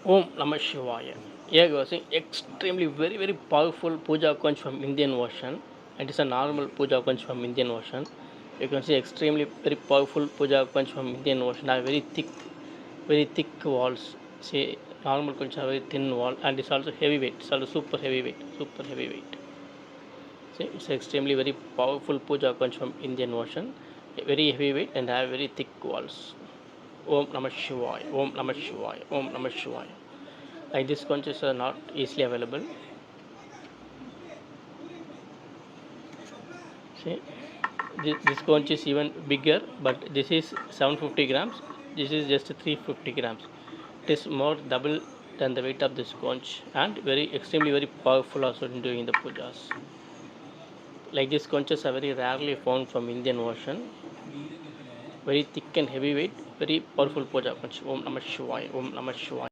Om Namaha Shivaya. Here was an extremely very powerful puja conch from Indian Ocean. It is a normal puja conch from Indian Ocean. You can see extremely very powerful puja conch from Indian Ocean. Are very thick walls. See, normal conch are very thin wall, and it's also heavyweight. It's also super heavyweight. See, it's extremely very powerful puja conch from Indian Ocean. Very heavyweight and have very thick walls. Om Namah Shivaya. Om Namah Shivaya. Om Namah Shivaya. Like these conches are not easily available. See, this conch is even bigger, but this is 750 grams. This is just 350 grams. It is more double than the weight of this conch, and very extremely very powerful also in doing the pujas. Like these conches are very rarely found from Indian Ocean. Very thick and heavyweight, very powerful puja conch. Om Namah Shivaya. Om Namah Shivaya.